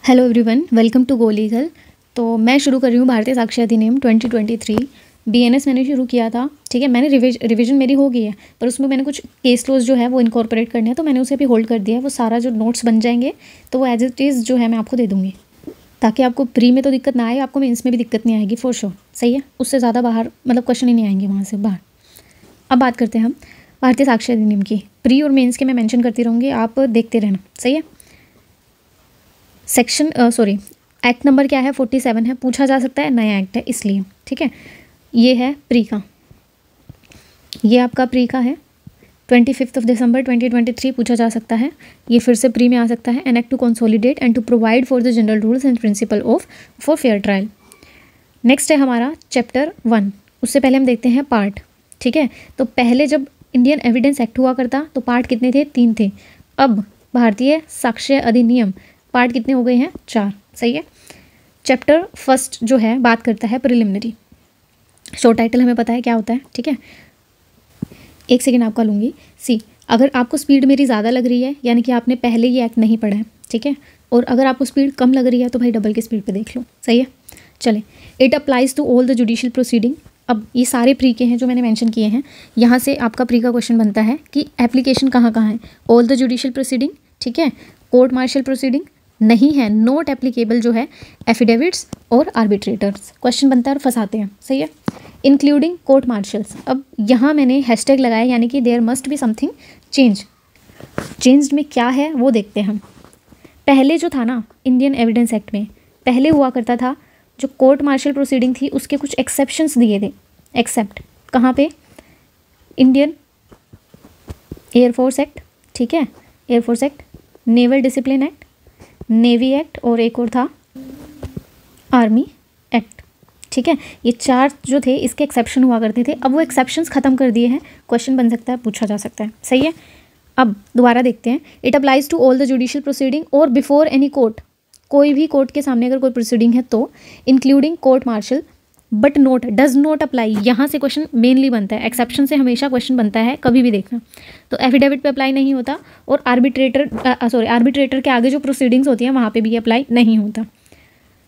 Hello everyone, welcome to go legal. तो मैं शुरू कर रही हूँ भारतीय साक्ष्य अधिनियम 2023। बीएनएस मैंने शुरू किया था, ठीक है। मैंने रिवीजन मेरी हो गई है, पर उसमें मैंने कुछ केस लॉज जो है वो इनकॉर्पोरेट करने हैं, तो मैंने उसे अभी होल्ड कर दिया है। वो सारा जो नोट्स बन जाएंगे तो वो एज इट इज़ जो है मैं आपको दे दूँगी, ताकि आपको प्री में तो दिक्कत ना आए, आपको मेंस में भी दिक्कत नहीं आएगी फॉर श्योर। सही है, उससे ज़्यादा बाहर मतलब क्वेश्चन ही नहीं आएंगे वहाँ से बाहर। अब बात करते हैं हम भारतीय साक्ष्य अधिनियम की। प्री और मेंस के मैं मेंशन करती रहूँगी, आप देखते रहना। सही है। एक्ट नंबर क्या है? 47 है। पूछा जा सकता है, नया एक्ट है इसलिए, ठीक है। ये है प्री का, ये आपका प्री का है। 25 दिसंबर 2023 पूछा जा सकता है। ये फिर से प्री में आ सकता है। An act to consolidate and to provide for the general rules and principle of for fair trial. Next है हमारा चैप्टर 1। उससे पहले हम देखते हैं पार्ट, ठीक है। तो पहले जब इंडियन एविडेंस एक्ट हुआ करता तो पार्ट कितने थे? 3 थे। अब भारतीय साक्ष्य अधिनियम पार्ट कितने हो गए हैं? 4। सही है। चैप्टर 1 जो है बात करता है प्रिलिमिनरी। शॉर्ट टाइटल हमें पता है क्या होता है, ठीक है। एक सेकेंड आपका लूँगी। सी, अगर आपको स्पीड मेरी ज़्यादा लग रही है, यानी कि आपने पहले ये एक्ट नहीं पढ़ा है, ठीक है। और अगर आपको स्पीड कम लग रही है तो भाई डबल की स्पीड पे देख लो। सही है। चले, it applies to all the judicial proceeding. अब ये सारे प्री के हैं जो मैंने मेंशन किए हैं। यहाँ से आपका प्री का क्वेश्चन बनता है कि एप्लीकेशन कहाँ कहाँ है। ऑल द जुडिशियल प्रोसीडिंग, ठीक है। कोर्ट मार्शल प्रोसीडिंग नहीं है, नॉट एप्लीकेबल जो है एफिडेविट्स और आर्बिट्रेटर्स। क्वेश्चन बनता है और फंसाते हैं। सही है। Including court martials. अब यहाँ मैंने हैशटैग लगाया, यानी कि there must be something change. Changed में क्या है वो देखते हैं हम। पहले जो था ना इंडियन एविडेंस एक्ट में, पहले हुआ करता था जो कोर्ट मार्शल प्रोसीडिंग थी उसके कुछ एक्सेप्शंस दिए थे। एक्सेप्ट कहाँ पे? इंडियन एयरफोर्स एक्ट, ठीक है। Air force act, naval discipline act, navy act और एक और था आर्मी एक्ट, ठीक है। ये 4 जो थे इसके एक्सेप्शन हुआ करते थे। अब वो एक्सेप्शंस ख़त्म कर दिए हैं। क्वेश्चन बन सकता है, पूछा जा सकता है। सही है। अब दोबारा देखते हैं। It applies to all the judicial proceeding और बिफोर एनी कोर्ट। कोई भी कोर्ट के सामने अगर कोई प्रोसीडिंग है तो, including court martial, but note does not apply. यहाँ से क्वेश्चन मेनली बनता है। एक्सेप्शन से हमेशा क्वेश्चन बनता है, कभी भी देखना। तो एफिडेविट पे अप्लाई नहीं होता, और आर्बिट्रेटर के आगे जो प्रोसीडिंग्स होती हैं वहाँ पे भी अप्लाई नहीं होता,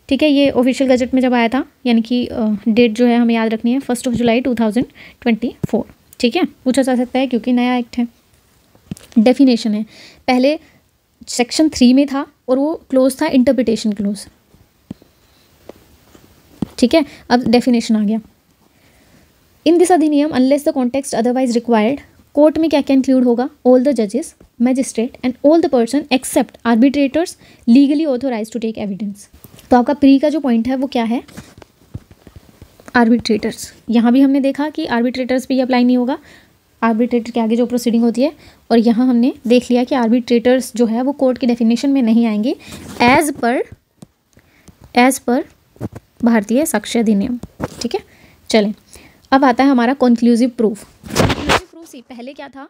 ठीक है। ये ऑफिशियल गजट में जब आया था, यानी कि डेट जो है हमें याद रखनी है 1 जुलाई 2024, ठीक है। पूछा जा सकता है क्योंकि नया एक्ट है। डेफिनेशन है, पहले सेक्शन 3 में था और वो क्लोज था इंटरप्रिटेशन क्लोज, ठीक है। अब डेफिनेशन आ गया। इन दिस अधिनियम unless the context otherwise required, court में क्या क्या इंक्लूड होगा? ऑल द जजेस, magistrate and all the person except arbitrators legally authorize to take evidence. तो आपका प्री का जो पॉइंट है वो क्या है? आर्बिट्रेटर्स। यहाँ भी हमने देखा कि आर्बिट्रेटर्स पे अप्लाई नहीं होगा, आर्बिट्रेटर के आगे जो प्रोसीडिंग होती है। और यहाँ हमने देख लिया कि आर्बिट्रेटर्स जो है वो कोर्ट की डेफिनेशन में नहीं आएंगे एज पर भारतीय साक्ष्य अधिनियम, ठीक है। चलें, अब आता है हमारा कंक्लूसिव प्रूफ। कंक्लूसिव प्रूफ से पहले क्या था?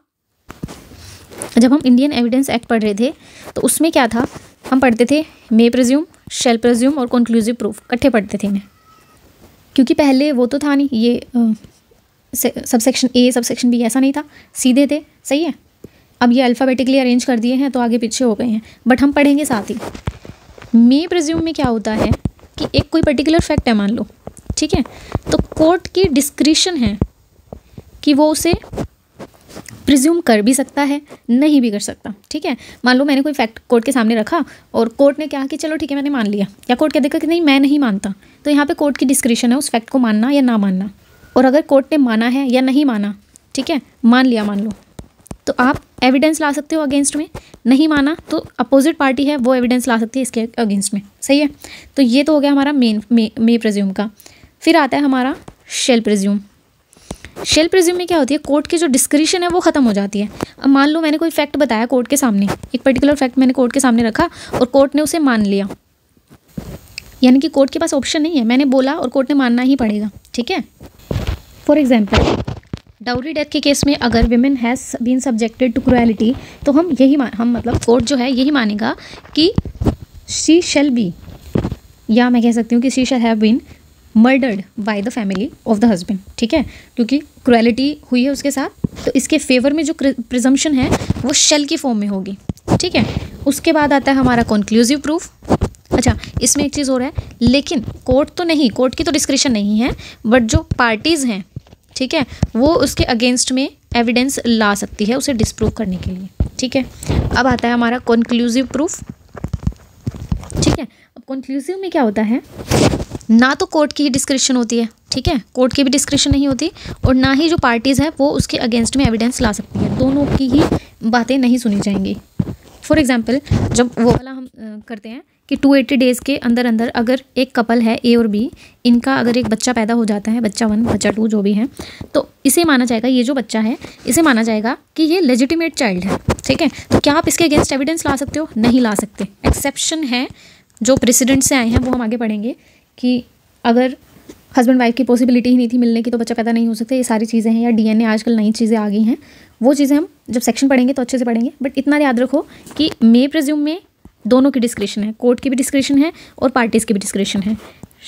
जब हम इंडियन एविडेंस एक्ट पढ़ रहे थे तो उसमें क्या था? हम पढ़ते थे मे प्रिज्यूम, शैल प्रिज्यूम और कंक्लूसिव प्रूफ इकट्ठे पढ़ते थे इन्हें, क्योंकि पहले वो तो था नहीं, ये सबसेक्शन ए सबसेक्शन बी ऐसा नहीं था, सीधे थे। सही है। अब ये अल्फ़ाबेटिकली अरेंज कर दिए हैं तो आगे पीछे हो गए हैं, बट हम पढ़ेंगे साथ ही। मे प्रिज्यूम में क्या होता है कि एक कोई पर्टिकुलर फैक्ट है मान लो, ठीक है, तो कोर्ट की डिस्क्रिशन है कि वो उसे प्रिज्यूम कर भी सकता है, नहीं भी कर सकता, ठीक है। मान लो मैंने कोई फैक्ट कोर्ट के सामने रखा और कोर्ट ने कहा कि चलो ठीक है मैंने मान लिया, या कोर्ट कह देगा कि नहीं मैं नहीं मानता, तो यहाँ पे कोर्ट की डिस्क्रिशन है उस फैक्ट को मानना या ना मानना। और अगर कोर्ट ने माना है या नहीं माना, ठीक है, मान लिया मान लो, तो आप एविडेंस ला सकते हो अगेंस्ट में। नहीं माना तो अपोजिट पार्टी है वो एविडेंस ला सकती है इसके अगेंस्ट में। सही है। तो ये तो हो गया हमारा मे प्रिज्यूम का। फिर आता है हमारा शेल प्रिज्यूम। शेल प्रिज्यूम में क्या होती है? कोर्ट की जो डिस्क्रिशन है वो ख़त्म हो जाती है। अब मान लो मैंने कोई फैक्ट बताया कोर्ट के सामने, एक पर्टिकुलर फैक्ट मैंने कोर्ट के सामने रखा और कोर्ट ने उसे मान लिया, यानी कि कोर्ट के पास ऑप्शन नहीं है, मैंने बोला और कोर्ट ने मानना ही पड़ेगा, ठीक है। फॉर एग्जाम्पल, डाउरी डेथ के केस में अगर women has been subjected to cruelty, तो हम मतलब कोर्ट जो है यही मानेगा कि शी शैल बी, या मैं कह सकती हूँ कि she shall have been murdered by the family of the husband, ठीक है, क्योंकि क्रुएलिटी हुई है उसके साथ। तो इसके फेवर में जो प्रिजम्पशन है वो शैल की फॉर्म में होगी, ठीक है। उसके बाद आता है हमारा कंक्लूसिव प्रूफ। अच्छा, इसमें एक चीज़ हो रहा है, लेकिन कोर्ट तो नहीं, कोर्ट की तो डिस्क्रिप्शन नहीं है, बट जो पार्टीज़ हैं, ठीक है, वो उसके अगेंस्ट में एविडेंस ला सकती है उसे डिस्प्रूव करने के लिए, ठीक है। अब आता है हमारा कंक्लूसिव प्रूफ, ठीक है। अब कंक्लूसिव में क्या होता है, ना तो कोर्ट की ही डिस्क्रिप्शन होती है, ठीक है, कोर्ट की भी डिस्क्रिप्शन नहीं होती, और ना ही जो पार्टीज़ हैं वो उसके अगेंस्ट में एविडेंस ला सकती है, दोनों की ही बातें नहीं सुनी जाएंगी। फॉर एग्जाम्पल, जब वो वाला हम करते हैं कि 280 डेज़ के अंदर अंदर अगर एक कपल है ए और बी, इनका अगर एक बच्चा पैदा हो जाता है, बच्चा 1 बच्चा 2 जो भी है, तो इसे माना जाएगा, ये जो बच्चा है इसे माना जाएगा कि ये लेजिटिमेट चाइल्ड है, ठीक है। तो क्या आप इसके अगेंस्ट एविडेंस ला सकते हो? नहीं ला सकते। एक्सेप्शन है जो प्रेसिडेंट से आए हैं वो हम आगे पढ़ेंगे कि अगर हस्बैंड वाइफ की पॉसिबिलिटी ही नहीं थी मिलने की तो बच्चा पैदा नहीं हो सकता, ये सारी चीज़ें हैं, या डीएनए आजकल नई चीज़ें आ गई हैं, वो चीज़ें हम जब सेक्शन पढ़ेंगे तो अच्छे से पढ़ेंगे। बट इतना याद रखो कि मे प्रिज्यूम में दोनों की डिस्क्रिप्शन है, कोर्ट की भी डिस्क्रिप्शन है और पार्टीज़ की भी डिस्क्रिप्शन है।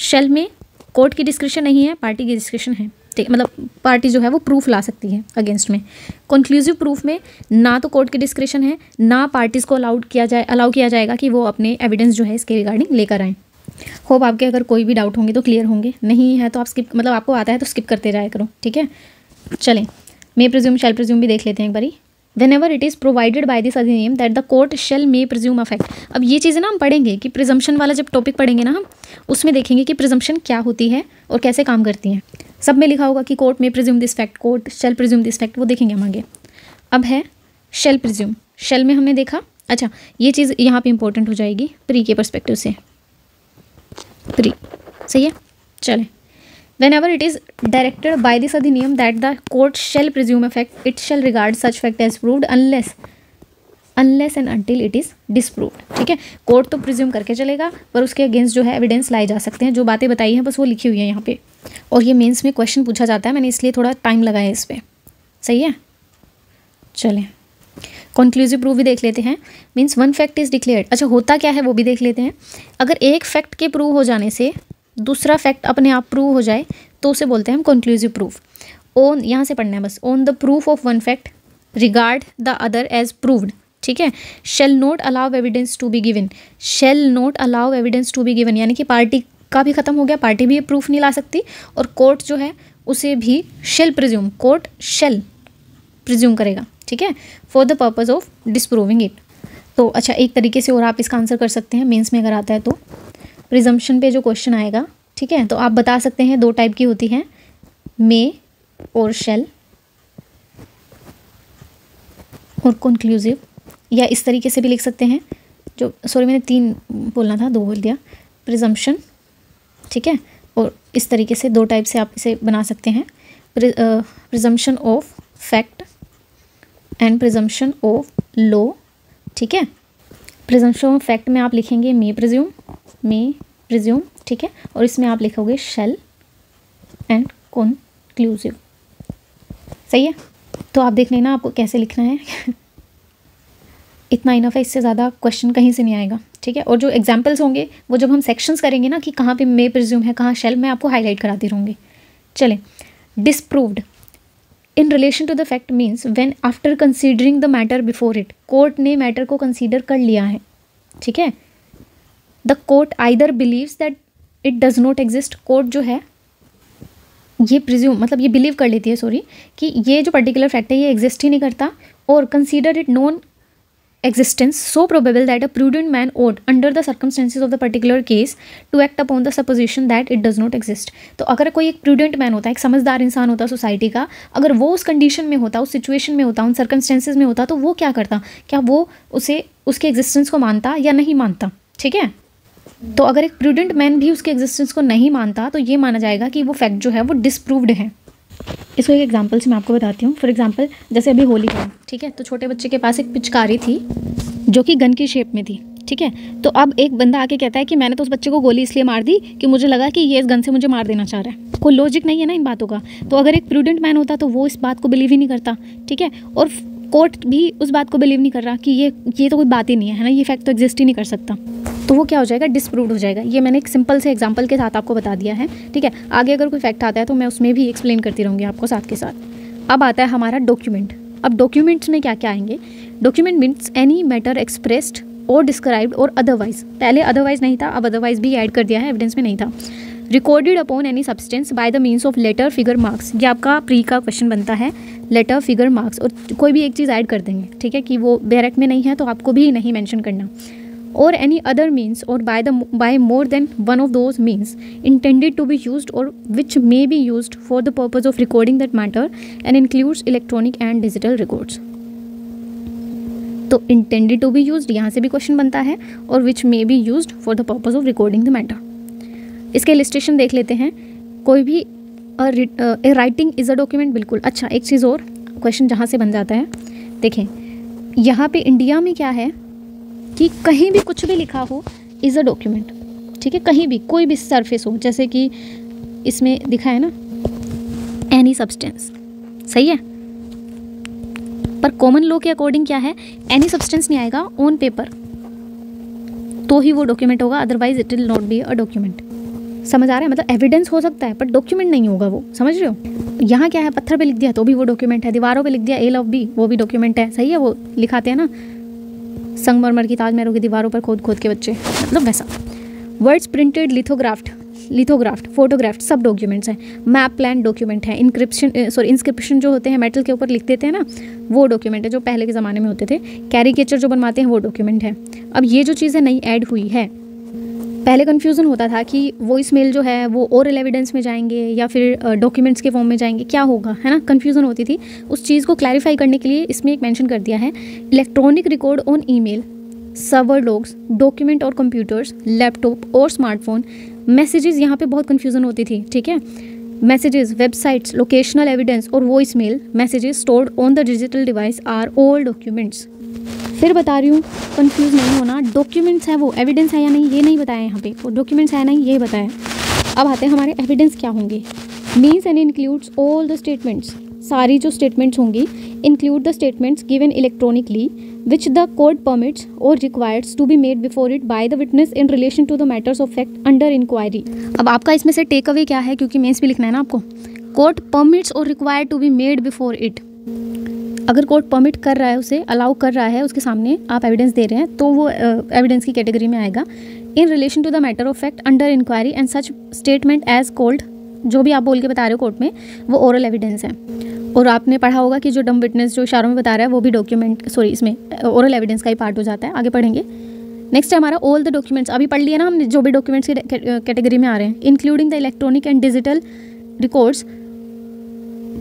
शेल में कोर्ट की डिस्क्रिप्शन नहीं है, पार्टी की डिस्क्रिप्शन है, ठीक, मतलब पार्टी जो है वो प्रूफ ला सकती है अगेंस्ट में। कंक्लूसिव प्रूफ में ना तो कोर्ट की डिस्क्रिप्शन है, ना पार्टीज़ को अलाउ किया जाएगा कि वो अपने एविडेंस जो है इसके रिगार्डिंग लेकर आएँ। होप आपके अगर कोई भी डाउट होंगे तो क्लियर होंगे, नहीं है तो आप स्किप, मतलब आपको आता है तो स्किप करते जाया करो, ठीक है। चलें, मे प्रिज्यूम शैल प्रिज्यूम भी देख लेते हैं एक बारी। Whenever it is provided by this अधिनियम that the court shall may presume effect। अब ये चीज़ें ना हम पढ़ेंगे कि प्रिजम्पशन वाला जब टॉपिक पढ़ेंगे ना हम, उसमें देखेंगे कि प्रिजम्पशन क्या होती है और कैसे काम करती हैं। सब में लिखा होगा कि कोर्ट में presume this fact, court shall presume this fact, वो देखेंगे हम आगे। अब है शेल प्रिज्यूम, शेल में हमने देखा, अच्छा ये चीज़ यहाँ पे इंपॉर्टेंट हो जाएगी प्री के पर्सपेक्टिव से, प्री सही है। चलें, whenever it is directed by this अधिनियम that the court shall presume effect, it shall regard such fact as proved unless and until it is disproved, ठीक है। कोर्ट तो प्रिज्यूम करके चलेगा, पर उसके अगेंस्ट जो है एविडेंस लाए जा सकते हैं, जो बातें बताई हैं बस वो लिखी हुई है यहाँ पे, और ये मेंस में क्वेश्चन पूछा जाता है, मैंने इसलिए थोड़ा टाइम लगाया इस पर, सही है। चलें, कंक्लूसिव प्रूफ भी देख लेते हैं, means one fact is declared. अच्छा, होता क्या है वो भी देख लेते हैं। अगर एक फैक्ट के प्रूव हो जाने से दूसरा फैक्ट अपने आप प्रूव हो जाए तो उसे बोलते हैं हम कंक्लूसिव प्रूफ। ओन, यहाँ से पढ़ना है बस, on the proof of one fact regard the other as proved, ठीक है। Shall not allow evidence to be given, shall not allow evidence to be given, यानी कि पार्टी का भी खत्म हो गया, पार्टी भी प्रूफ नहीं ला सकती, और कोर्ट जो है उसे भी shall presume, court shall presume करेगा, ठीक है, for the purpose of disproving it. तो अच्छा, एक तरीके से और आप इसका आंसर कर सकते हैं मेंस में अगर आता है तो, प्रिजम्पशन पे जो क्वेश्चन आएगा, ठीक है, तो आप बता सकते हैं 2 टाइप की होती हैं, मे और शेल, और कंक्लूसिव, या इस तरीके से भी लिख सकते हैं, जो सॉरी मैंने 3 बोलना था, 2 बोल दिया, प्रिजम्पशन, ठीक है, और इस तरीके से 2 टाइप से आप इसे बना सकते हैं, presumption of fact and presumption of law, ठीक है। प्रिजम्पशन ऑफ फैक्ट में आप लिखेंगे मे प्रिज्यूम, ठीक है, और इसमें आप लिखोगे शेल एंड कंक्लूसिव, सही है। तो आप देख लेना आपको कैसे लिखना है इतना इनफ है, इससे ज़्यादा क्वेश्चन कहीं से नहीं आएगा, ठीक है। और जो एग्जाम्पल्स होंगे वो जब हम सेक्शंस करेंगे ना कि कहाँ पे मे प्रिज्यूम है, कहाँ शेल, मैं आपको हाईलाइट कराती रहूँगी। चलें, disproved in relation to the fact means when after considering the matter before it, court ने मैटर को कंसीडर कर लिया है, ठीक है। The court either believes that it does not exist, court जो है ये प्रिज्यूम, मतलब ये बिलीव कर लेती है, सॉरी, कि ये जो पर्टिकुलर फैक्ट है ये एग्जिस्ट ही नहीं करता, और consider it non existence so probable that a prudent man ought under the circumstances of the particular case to act upon the supposition that it does not exist। तो अगर कोई एक prudent man होता है, एक समझदार इंसान होता है सोसाइटी का, अगर वो उस कंडीशन में होता, उस सिचुएशन में होता, उन सर्कमस्टेंसेज में होता, तो वो क्या करता, क्या वो उसे उसके एग्जिस्टेंस को मानता या नहीं मानता, ठीक है। तो अगर एक प्रूडेंट मैन भी उसके एग्जिस्टेंस को नहीं मानता तो ये माना जाएगा कि वो फैक्ट जो है वो डिसप्रूव्ड है। इसको एक एग्जांपल से मैं आपको बताती हूँ। फॉर एग्जांपल, जैसे अभी होली है, ठीक है, तो छोटे बच्चे के पास एक पिचकारी थी जो कि गन की शेप में थी, ठीक है। तो अब एक बंदा आके कहता है कि मैंने तो उस बच्चे को गोली इसलिए मार दी कि मुझे लगा कि ये इस गन से मुझे मार देना चाह रहा है। कोई लॉजिक नहीं है ना इन बातों का। तो अगर एक प्रूडेंट मैन होता तो वो इस बात को बिलीव ही नहीं करता, ठीक है, और कोर्ट भी उस बात को बिलीव नहीं कर रहा कि ये तो कोई बात ही नहीं है ना, ये फैक्ट तो एग्जिस्ट ही नहीं कर सकता, तो वो क्या हो जाएगा, डिसप्रूव्ड हो जाएगा। ये मैंने एक सिंपल से एग्जांपल के साथ आपको बता दिया है, ठीक है। आगे अगर कोई फैक्ट आता है तो मैं उसमें भी एक्सप्लेन करती रहूँगी आपको साथ के साथ। अब आता है हमारा डॉक्यूमेंट। अब डॉक्यूमेंट्स में क्या क्या आएंगे, document means any matter expressed और डिस्क्राइब्ड और अदरवाइज, पहले अदरवाइज नहीं था, अब अदरवाइज भी ऐड कर दिया है, एविडेंस में नहीं था। Recorded upon any substance by the means of letter figure marks, ये आपका प्री का क्वेश्चन बनता है, लेटर फिगर मार्क्स, और कोई भी एक चीज़ ऐड कर देंगे, ठीक है, कि वो डायरेक्ट में नहीं है तो आपको भी नहीं मेंशन करना। Or any other means or by more than one of those means intended to be used or which may be used for the purpose of recording that matter and includes electronic and digital records. तो intended to be used यहाँ से भी question बनता है, or which may be used for the purpose of recording the matter. इसके illustration देख लेते हैं। कोई भी राइटिंग इज़ अ डॉक्यूमेंट, बिल्कुल। अच्छा, एक चीज़ और क्वेश्चन जहाँ से बन जाता है, देखें यहाँ पे इंडिया में क्या है कि कहीं भी कुछ भी लिखा हो इज़ अ डॉक्यूमेंट, ठीक है, कहीं भी कोई भी सरफेस हो, जैसे कि इसमें दिखा है ना एनी सब्सटेंस, सही है, पर कॉमन लॉ के अकॉर्डिंग क्या है, एनी सब्सटेंस नहीं आएगा, ऑन पेपर तो ही वो डॉक्यूमेंट होगा, otherwise it will not be a document. समझ आ रहा है, मतलब एविडेंस हो सकता है पर डॉक्यूमेंट नहीं होगा वो, समझ रहे हो। यहाँ क्या है, पत्थर पे लिख दिया तो भी वो डॉक्यूमेंट है, दीवारों पे लिख दिया ए लव बी, वो भी डॉक्यूमेंट है, सही है, वो लिखाते हैं ना संगमरमर की ताजमहलों की दीवारों पर खोद खोद के बच्चे, मतलब वैसा। वर्ड्स प्रिंटेड, लिथोग्राफ्ट, फोटोग्राफ्ट, सब डॉक्यूमेंट्स हैं। मैप प्लान डॉक्यूमेंट है। इंस्क्रिप्शन जो होते हैं मेटल के ऊपर लिख देते हैं ना, वो डॉक्यूमेंट है जो पहले के ज़माने में होते थे। कैरिकेचर जो बनवाते हैं वो डॉक्यूमेंट है। अब ये जो चीज़ें नई ऐड हुई है, पहले कन्फ्यूज़न होता था कि वॉइस मेल जो है वो ओरल एविडेंस में जाएंगे या फिर डॉक्यूमेंट्स के फॉर्म में जाएंगे, क्या होगा, है ना, कन्फ्यूज़न होती थी। उस चीज़ को क्लैरिफाई करने के लिए इसमें एक मेंशन कर दिया है, electronic record on email, server logs, document और कंप्यूटर्स, लैपटॉप और स्मार्टफोन। मैसेजेस, यहाँ पे बहुत कन्फ्यूज़न होती थी, ठीक है, मैसेजेस, वेबसाइट्स, लोकेशनल एविडेंस और voice mail messages stored on the digital device are all documents. फिर बता रही हूँ, कंफ्यूज नहीं होना, डॉक्यूमेंट्स है वो, एविडेंस है या नहीं ये नहीं बताया यहाँ पे, वो डॉक्यूमेंट्स है नहीं ये बताया। अब आते हैं हमारे एविडेंस क्या होंगे। Means and includes all the statements, सारी जो स्टेटमेंट्स होंगी, include the statements given electronically which the court permits or requires to be made before it by the witness in relation to the matters of fact under inquiry. अब आपका इसमें से take away क्या है, क्योंकि mains भी लिखना है ना आपको, कोर्ट परमिट्स और required to be made before it. अगर कोर्ट परमिट कर रहा है, उसे अलाउ कर रहा है, उसके सामने आप एविडेंस दे रहे हैं, तो वो एविडेंस की कैटेगरी में आएगा। In relation to the matter of fact under inquiry and such statement as called, जो भी आप बोल के बता रहे हो कोर्ट में, वो ओरल एविडेंस है। और आपने पढ़ा होगा कि जो डम विटनेस जो इशारों में बता रहा है वो भी इसमें ओरल एविडेंस का ही पार्ट हो जाता है। आगे पढ़ेंगे। नेक्स्ट है हमारा ऑल द डॉक्यूमेंट्स, अभी पढ़ लिया ना हमने, जो भी डॉक्यूमेंट्स की कैटेगरी में आ रहे हैं, including the electronic and digital records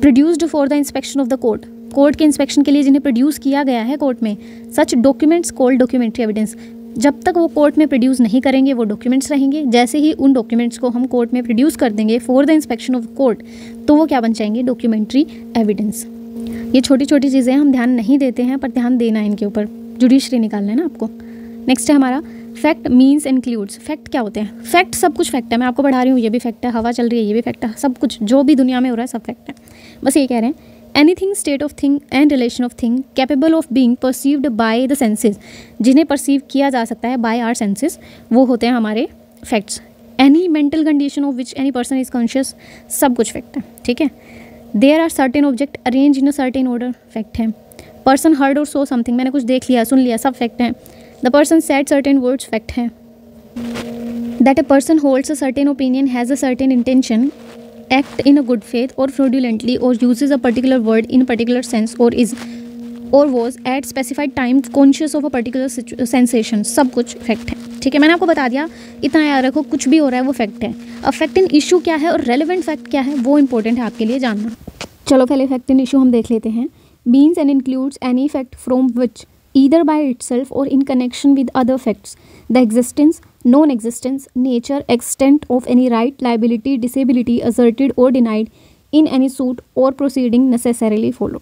produced for the inspection of the court, court के इंस्पेक्शन के लिए जिन्हें प्रोड्यूस किया गया है कोर्ट में, सच डॉक्यूमेंट्स कॉल्ड डॉक्यूमेंट्री एविडेंस। जब तक वो कोर्ट में प्रोड्यूस नहीं करेंगे वो डॉक्यूमेंट्स रहेंगे, जैसे ही उन डॉक्यूमेंट्स को हम कोर्ट में प्रोड्यूस कर देंगे for the inspection of court, तो वो क्या बन जाएंगे, डॉक्यूमेंट्री एविडेंस। ये छोटी छोटी चीज़ें हम ध्यान नहीं देते हैं, पर ध्यान देना है इनके ऊपर, जुडिशरी निकालना है ना आपको। नेक्स्ट है हमारा फैक्ट मीन्स इंक्लूड्स। फैक्ट क्या होते हैं, फैक्ट सब कुछ फैक्ट है, मैं आपको पढ़ा रही हूँ, ये भी फैक्ट है, हवा चल रही है ये भी फैक्ट है, सब कुछ जो भी दुनिया में हो रहा है सब फैक्ट है। बस ये कह रहे हैं, anything state of thing and relation of thing capable of being perceived by the senses, जिन्हें परसीव किया जा सकता है बाय आवर सेंसेस, वो होते हैं हमारे facts. Any mental condition of which any person is conscious, सब कुछ फैक्ट है, ठीक है। There are certain object arrange in a certain order, fact है। Person heard or saw something, मैंने कुछ देख लिया सुन लिया, सब फैक्ट है। The person said certain words, fact है। That a person holds a certain opinion, has a certain intention, act in a good faith or fraudulently or uses a particular word in a particular sense or is or was at specified time conscious of a particular sensation, सब कुछ fact है, ठीक है। मैंने आपको बता दिया, इतना याद रखो, कुछ भी हो रहा है वो फैक्ट है। अब फैक्ट इन इशू क्या है और रेलेवेंट फैक्ट क्या है, वो इंपॉर्टेंट है आपके लिए जानना। चलो पहले फैक्ट इन इशू हम देख लेते हैं। Means and includes any fact from which either by itself or in connection with other facts, the existence, non-existence, nature, extent of any right, liability, disability asserted or denied in any suit or proceeding necessarily follow।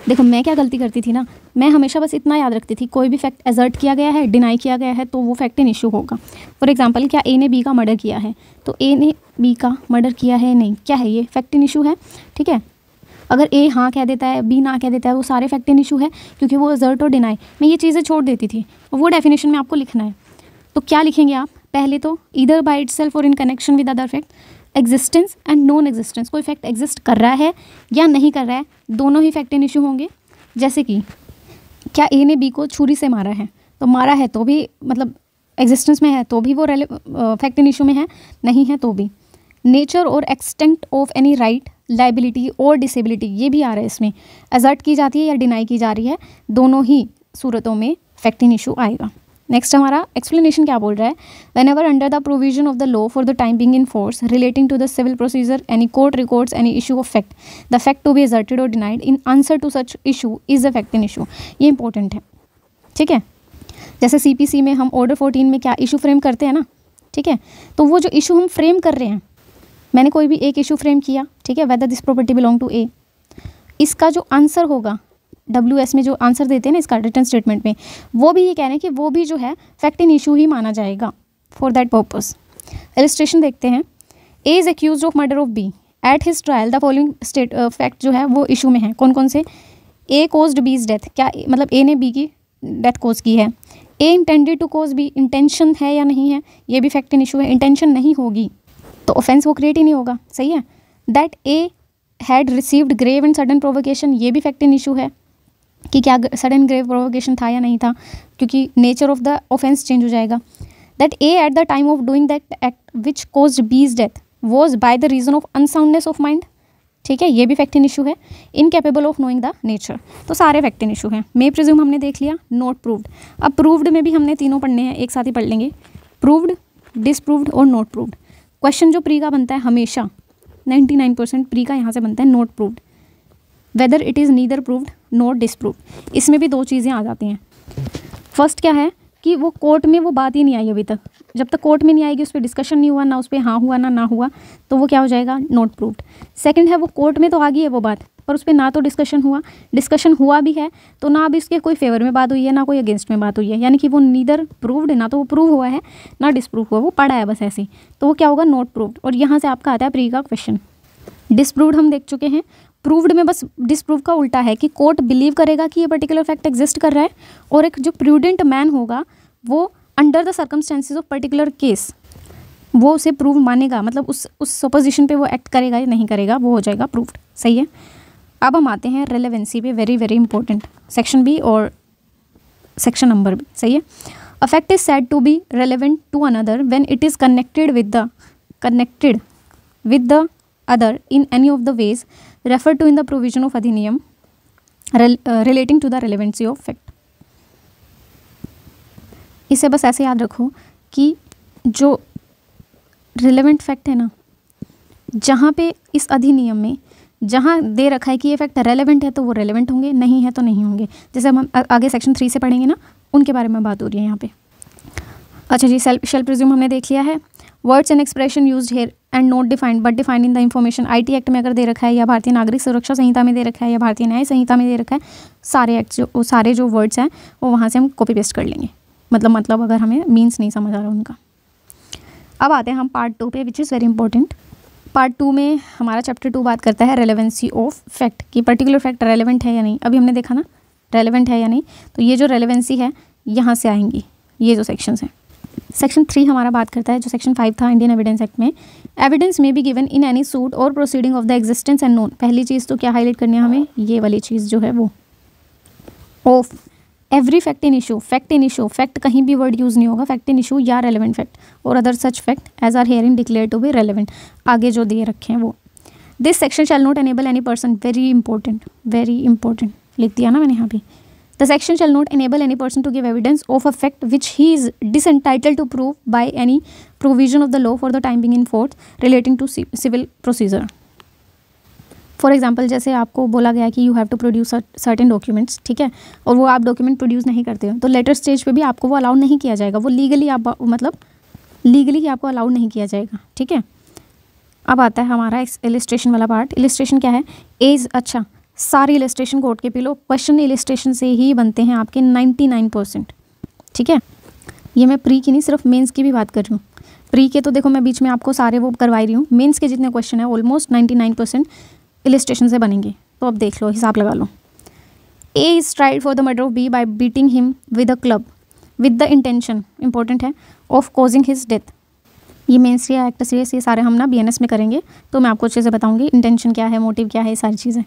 देखो मैं क्या गलती करती थी ना, मैं हमेशा बस इतना याद रखती थी, कोई भी फैक्ट एजर्ट किया गया है, डिनाई किया गया है, तो वो फैक्ट इन इशू होगा। फॉर एग्जांपल, क्या ए ने बी का मर्डर किया है, तो ए ने बी का मर्डर किया है नहीं, क्या है ये, फैक्ट इन इशू है, ठीक है। अगर ए हाँ कह देता है, बी ना कह देता है, वो सारे फैक्ट इन इशू है, क्योंकि वो एजर्ट और डिनाई, मैं ये चीज़ें छोड़ देती थी, वो डेफिनेशन में आपको लिखना है। तो क्या लिखेंगे आप, पहले तो ईदर बाय इटसेल्फ और in connection with other fact, existence and non existence, कोई फैक्ट एग्जिस्ट कर रहा है या नहीं कर रहा है, दोनों ही फैक्ट इन इशू होंगे। जैसे कि क्या ए ने बी को छुरी से मारा है, तो मारा है तो भी मतलब एग्जिस्टेंस में है तो भी वो फैक्ट इन इशू में है, नहीं है तो भी। नेचर और extent of any right, liability और डिसेबिलिटी, ये भी आ रहा है इसमें, असर्ट की जाती है या डिनाई की जा रही है, दोनों ही सूरतों में फैक्ट इन इशू आएगा। नेक्स्ट हमारा एक्सप्लेनेशन क्या बोल रहा है, whenever under the provision of the law for the time being in force relating to the civil procedure any court records any issue of fact, the fact to be asserted or denied in answer to such issue is a fact in issue. ये important है, ठीक है। जैसे CPC में हम order 14 में क्या issue frame करते हैं ना, ठीक है, तो वो जो इशू हम फ्रेम कर रहे हैं, मैंने कोई भी एक इशू फ्रेम किया, ठीक है, whether this property belong to A, इसका जो आंसर होगा WS में जो आंसर देते हैं ना इसका रिटर्न स्टेटमेंट में, वो भी ये कह रहे हैं कि वो भी जो है फैक्ट इन इशू ही माना जाएगा फॉर दैट पर्पस। इलस्ट्रेशन देखते हैं, A is accuse of murder of B at his trial, the following fact जो है वो इशू में है, कौन कौन से, ए कोज्ड बीज डेथ, क्या मतलब ए ने बी की डेथ कोज की है, A intended to cause B, intention है या नहीं है, ये भी फैक्ट इन इशू है, इंटेंशन नहीं होगी तो ऑफेंस वो क्रिएट ही नहीं होगा, सही है। That A had received grave and sudden provocation, ये भी फैक्ट इन इशू है कि क्या सडन ग्रेव प्रोवोकेशन था या नहीं था, क्योंकि nature of the offence change हो जाएगा। That A at the time of doing that act which caused B's death was by the reason of unsoundness of mind, ठीक है, ये भी फैक्ट इन इशू है। Incapable of knowing the nature, तो सारे fact in issue हैं। मे presume हमने देख लिया, नॉट प्रूव्ड। अब प्रूव्ड में भी हमने तीनों पढ़ने हैं, एक साथ ही पढ़ लेंगे, प्रूव्ड, डिसप्रूव्ड और नॉट प्रूव्ड। क्वेश्चन जो प्री का बनता है हमेशा 99% प्री का यहाँ से बनता है not proved, whether it is neither proved not disproved. इसमें भी दो चीज़ें आ जाती हैं। फर्स्ट क्या है कि वो कोर्ट में वो बात ही नहीं आई अभी तक, जब तक कोर्ट में नहीं आएगी, उस पर डिस्कशन नहीं हुआ, ना उस पर हाँ हुआ ना हुआ, तो वो क्या हो जाएगा, नॉट प्रूव्ड। सेकंड है वो कोर्ट में तो आ गई है वो बात, पर उस पर ना तो डिस्कशन हुआ भी है, तो ना अभी उसके कोई फेवर में बात हुई है ना कोई अगेंस्ट में बात हुई है, यानी कि वो नीदर प्रूव्ड, ना तो वो प्रूव हुआ है ना डिसप्रूव हुआ, वो पड़ा है बस ऐसे ही, तो वो क्या होगा, नॉट प्रूव्ड। और यहाँ से आपका आता है प्री का क्वेश्चन। डिसप्रूव्ड हम देख चुके हैं, प्रूव्ड में बस डिसप्रूव का उल्टा है कि कोर्ट बिलीव करेगा कि ये पर्टिकुलर फैक्ट एग्जिस्ट कर रहा है, और एक जो प्रूडेंट मैन होगा वो under the circumstances of particular case वो उसे प्रूव मानेगा, मतलब उस सपोजिशन पे वो एक्ट करेगा या नहीं करेगा, वो हो जाएगा प्रूव्ड, सही है। अब हम आते हैं रेलेवेंसी पे, very very important, section B और सेक्शन नंबर भी, सही है। A fact is said to be relevant to another when it is connected with the other in any of the ways refer to in the provision of अधिनियम relating to the relevancy of fact. इसे बस ऐसे याद रखो कि जो relevant fact है ना, जहाँ पे इस अधिनियम में जहाँ दे रखा है कि ये फैक्ट रेलेवेंट है तो वो रेलेवेंट होंगे, नहीं है तो नहीं होंगे। जैसे हम आगे सेक्शन 3 से पढ़ेंगे ना, उनके बारे में बात हो रही है यहाँ पे। अच्छा जी, शेल प्रिज्यूम हमने देख लिया है। Words and expression used here and not defined but defined in the information, IT act में अगर दे रखा है या भारतीय नागरिक सुरक्षा संहिता में दे रखा है या भारतीय न्याय संहिता में दे रखा है, सारे जो वर्ड्स हैं वो वहाँ से हम कॉपी पेस्ट कर लेंगे, मतलब अगर हमें मीन्स नहीं समझ आ रहा उनका। अब आते हैं हम पार्ट 2 पे, which is very important. Part 2 में हमारा चैप्टर 2 बात करता है रेलेवेंसी ऑफ फैक्ट, कि पर्टिकुलर फैक्ट रेलेवेंट है या नहीं। अभी हमने देखा ना रेलेवेंट है या नहीं, तो ये जो रेलेवेंसी है यहाँ से आएंगी ये जो सेक्शंस हैं। सेक्शन 3 हमारा बात करता है, जो सेक्शन 5 था इंडियन एविडेंस एक्ट में, एविडेंस में be given in any suit or proceeding of the existence and known. पहली चीज़ तो क्या हाईलाइट करनी है हमें, ये वाली चीज़ जो है वो of every fact in issue, fact कहीं भी वर्ड यूज़ नहीं होगा, फैक्ट इन इशू या रेलेवेंट फैक्ट और other such fact as are herein declare to be relevant, आगे जो दिए रखे हैं वो। This section shall not enable any person, very important लिख दिया ना मैंने यहाँ पे। The section shall not enable any person to give evidence of a fact which he is डिसएंटाइटल्ड to prove by any provision of the law for the time being in force relating to civil procedure. For example, जैसे आपको बोला गया कि you have to produce certain documents, ठीक है, और वो आप डॉक्यूमेंट प्रोड्यूस नहीं करते हो, तो लेटर स्टेज पे भी आपको वो अलाउ नहीं किया जाएगा, वो लीगली ही आपको अलाउ नहीं किया जाएगा, ठीक है। अब आता है हमारा इलिस्ट्रेशन वाला पार्ट। इलिस्ट्रेशन क्या है, एज, अच्छा सारी इलिस्ट्रेशन कोर्ट के पिलो, क्वेश्चन इलिस्ट्रेशन से ही बनते हैं आपके 99%, ठीक है। ये मैं प्री की नहीं, सिर्फ मेंस की भी बात कर रही हूँ। प्री के तो देखो मैं बीच में आपको सारे वो करवा रही हूँ, मेंस के जितने क्वेश्चन है ऑलमोस्ट 99% इलिस्ट्रेशन से बनेंगे, तो अब देख लो, हिसाब लगा लो। A is tried for the murder of B by beating him with a club with the intention, important है, ऑफ कॉजिंग हिज डेथ। ये मेंस या एक्ट सीरियस, ये सारे हम ना BNS में करेंगे, तो मैं आपको अच्छे से बताऊंगी इंटेंशन क्या है, मोटिव क्या है, ये सारी चीज़ें।